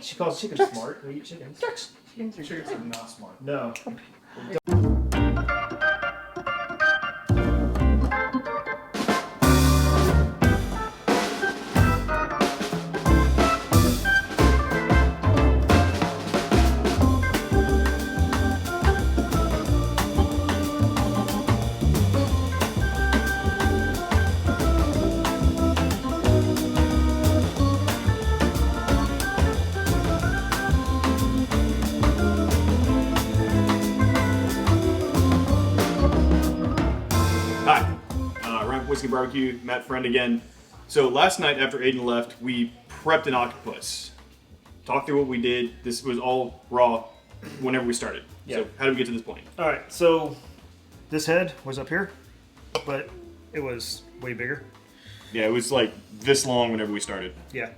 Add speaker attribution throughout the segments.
Speaker 1: She calls chickens smart. We eat chickens.
Speaker 2: Chickens are not smart.
Speaker 1: No.
Speaker 3: Whiskey Barbecue, Matt Friend again. So last night after Aiden left, we prepped an octopus. Talked through what we did. This was all raw whenever we started.
Speaker 1: Yeah.
Speaker 3: So how did we get to this point?
Speaker 1: All right, so this head was up here, but it was way bigger.
Speaker 3: Yeah, it was like this long whenever we started.
Speaker 1: Yeah.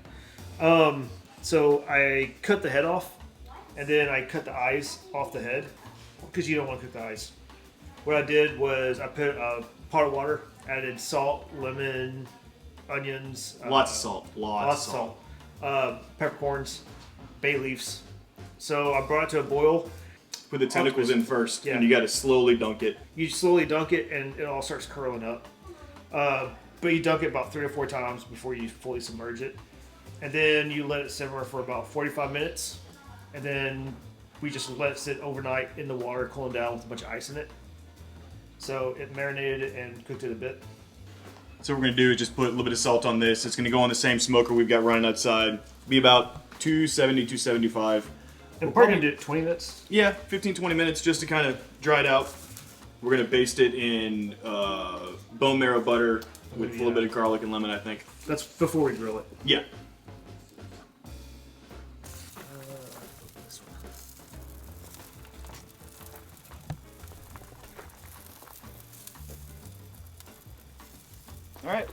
Speaker 1: So I cut the head off, and then I cut the eyes off the head, because you don't want to cook the eyes. What I did was I put a pot of water, added salt, lemon, onions.
Speaker 3: Lots of salt. Lots of salt.
Speaker 1: Peppercorns, bay leaves. So I brought it to a boil.
Speaker 3: Put the tentacles in first,
Speaker 1: Yeah.
Speaker 3: and you got to slowly dunk it.
Speaker 1: You slowly dunk it, and it all starts curling up. But you dunk it about 3 or 4 times before you fully submerge it. And then you let it simmer for about 45 minutes. And then we just let it sit overnight in the water, cooling down with a bunch of ice in it. So it marinated it and cooked it a bit.
Speaker 3: So what we're going to do is just put a little bit of salt on this. It's going to go on the same smoker we've got running outside. Be about 270, 275.
Speaker 1: And we're probably going to do it 20 minutes?
Speaker 3: Yeah, 15, 20 minutes just to kind of dry it out. We're going to baste it in bone marrow butter with a little bit of garlic and lemon, I think.
Speaker 1: That's before we grill it.
Speaker 3: Yeah. All right.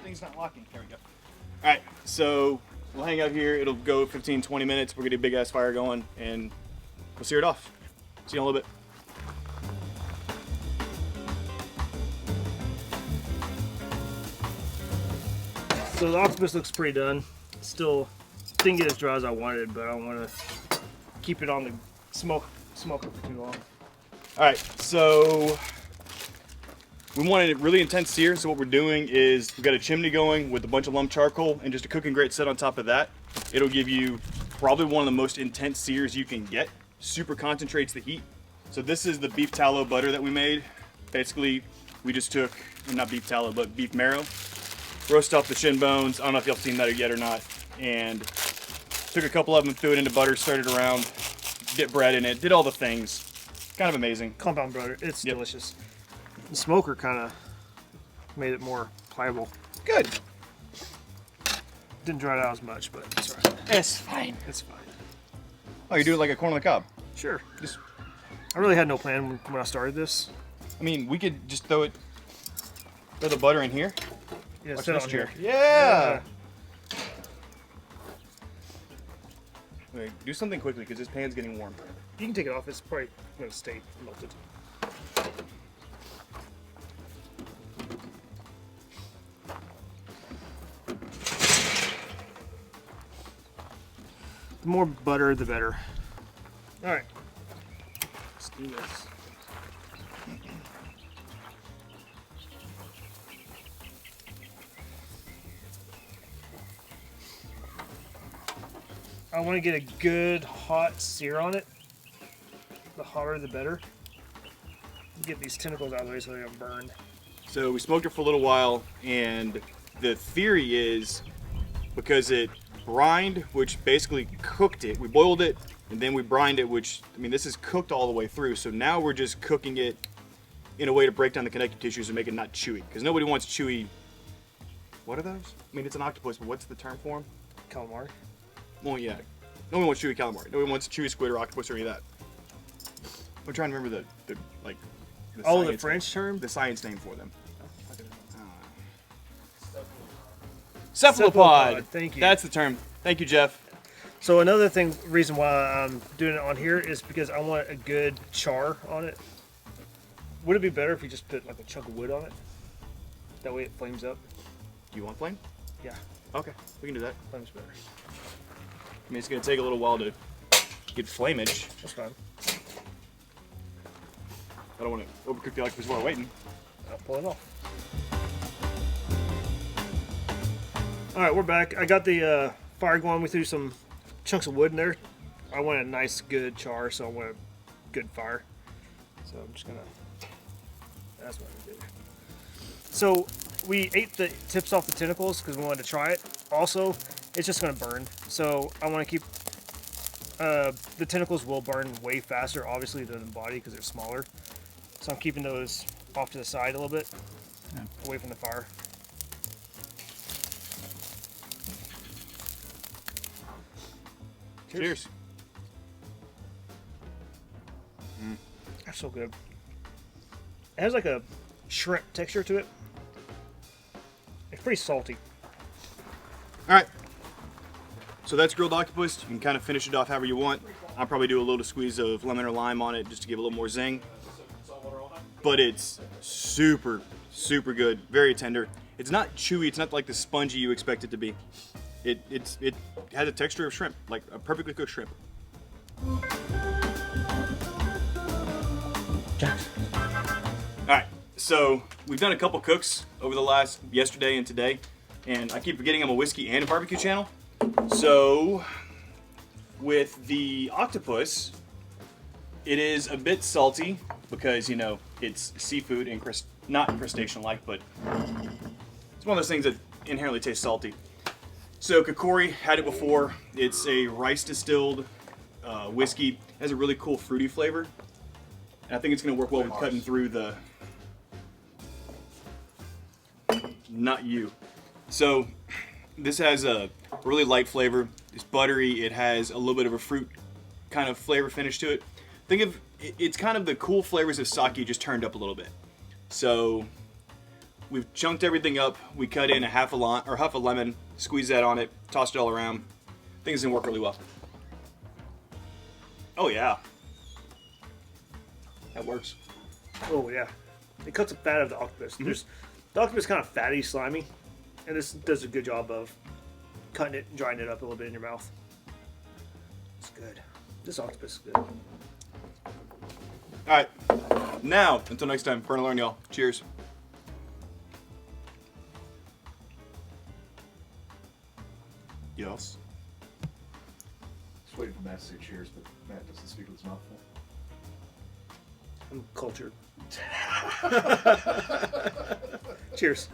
Speaker 3: Thing's not locking. There we go. All right, so we'll hang out here. It'll go 15, 20 minutes. We're gonna get a big ass fire going, and we'll sear it off. See you in a little bit.
Speaker 1: So the octopus looks pretty done. Still didn't get as dry as I wanted, but I don't want to keep it on the smoker for too long.
Speaker 3: All right, so we wanted a really intense sear, so what we're doing is we've got a chimney going with a bunch of lump charcoal and just a cooking grate set on top of that. It'll give you probably one of the most intense sears you can get. Super concentrates the heat. So this is the beef tallow butter that we made. Basically, we just took, not beef tallow, but beef marrow, roast off the shin bones. I don't know if y'all have seen that yet or not. And took a couple of them, threw it into butter, stirred it around, get bread in it, did all the things. Kind of amazing.
Speaker 1: Compound butter, it's delicious. The smoker kind of made it more pliable.
Speaker 3: Good.
Speaker 1: Didn't dry it out as much, but it's alright.
Speaker 3: It's fine.
Speaker 1: It's fine.
Speaker 3: Oh, you do it like a corn on the cob?
Speaker 1: Sure. I really had no plan when I started this.
Speaker 3: I mean, we could just throw the butter in here.
Speaker 1: Yeah,
Speaker 3: Watch
Speaker 1: set it
Speaker 3: this
Speaker 1: on
Speaker 3: chair.
Speaker 1: here.
Speaker 3: Yeah. Wait, do something quickly because this pan's getting warm.
Speaker 1: You can take it off. It's probably going to stay melted. The more butter, the better. All right. Let's do this. I want to get a good hot sear on it. The hotter, the better. Get these tentacles out of the way so they don't burn.
Speaker 3: So we smoked it for a little while, and the theory is because it brined, which basically cooked it. We boiled it, and then we brined it, which, I mean, this is cooked all the way through. So now we're just cooking it in a way to break down the connective tissues and make it not chewy. Because nobody wants chewy. What are those? I mean, it's an octopus, but what's the term for them?
Speaker 1: Calamari.
Speaker 3: Well, yeah. No one wants chewy calamari. No one wants chewy squid or octopus or any of that. I'm trying to remember the
Speaker 1: the French term?
Speaker 3: The science name for them.
Speaker 1: Cephalopod. Thank you.
Speaker 3: That's the term. Thank you, Jeff.
Speaker 1: So another reason why I'm doing it on here is because I want a good char on it. Would it be better if we just put like a chunk of wood on it? That way it flames up.
Speaker 3: Do you want flame?
Speaker 1: Yeah,
Speaker 3: Okay, we can do that.
Speaker 1: flames better.
Speaker 3: I mean, it's gonna take a little while to get flameage.
Speaker 1: That's fine.
Speaker 3: I don't want to overcook the octopus while we're waiting.
Speaker 1: I'll pull it off. All right, we're back. I got the fire going. We threw some chunks of wood in there. I want a nice, good char, so I want a good fire. So I'm just gonna. That's what I'm gonna do. So we ate the tips off the tentacles because we wanted to try it. Also, it's just gonna burn. So I want to keep. The tentacles will burn way faster, obviously, than the body because they're smaller. So I'm keeping those off to the side a little bit, away from the fire.
Speaker 3: Cheers.
Speaker 1: That's so good. It has like a shrimp texture to it. It's pretty salty.
Speaker 3: All right. So that's grilled octopus. You can kind of finish it off however you want. I'll probably do a little squeeze of lemon or lime on it just to give a little more zing. But it's super, super good. Very tender. It's not chewy. It's not like the spongy you expect it to be. It has a texture of shrimp, like a perfectly cooked shrimp. All right. So we've done a couple cooks over the last yesterday and today, and I keep forgetting I'm a whiskey and a barbecue channel. So with the octopus, it is a bit salty because, you know, it's seafood and not crustacean-like, but it's one of those things that inherently tastes salty. So Kikōri had it before. It's a rice distilled whiskey. It has a really cool fruity flavor. And I think it's going to work well with cutting through the... Not you. So this has a really light flavor. It's buttery. It has a little bit of a fruit kind of flavor finish to it. Think of it's kind of the cool flavors of sake just turned up a little bit. So we've chunked everything up. We cut in half a lemon, squeeze that on it, tossed it all around. I think it's gonna work really well. Oh yeah, that works.
Speaker 1: Oh yeah, it cuts the fat of the octopus. The octopus is kind of fatty, slimy, and this does a good job of cutting it and drying it up a little bit in your mouth. It's good. This octopus is good.
Speaker 3: All right, now until next time, Burn and Learn, y'all. Cheers. Yes.
Speaker 2: Just waiting for Matt to say cheers, but Matt doesn't speak with his mouth full.
Speaker 1: I'm cultured. Cheers.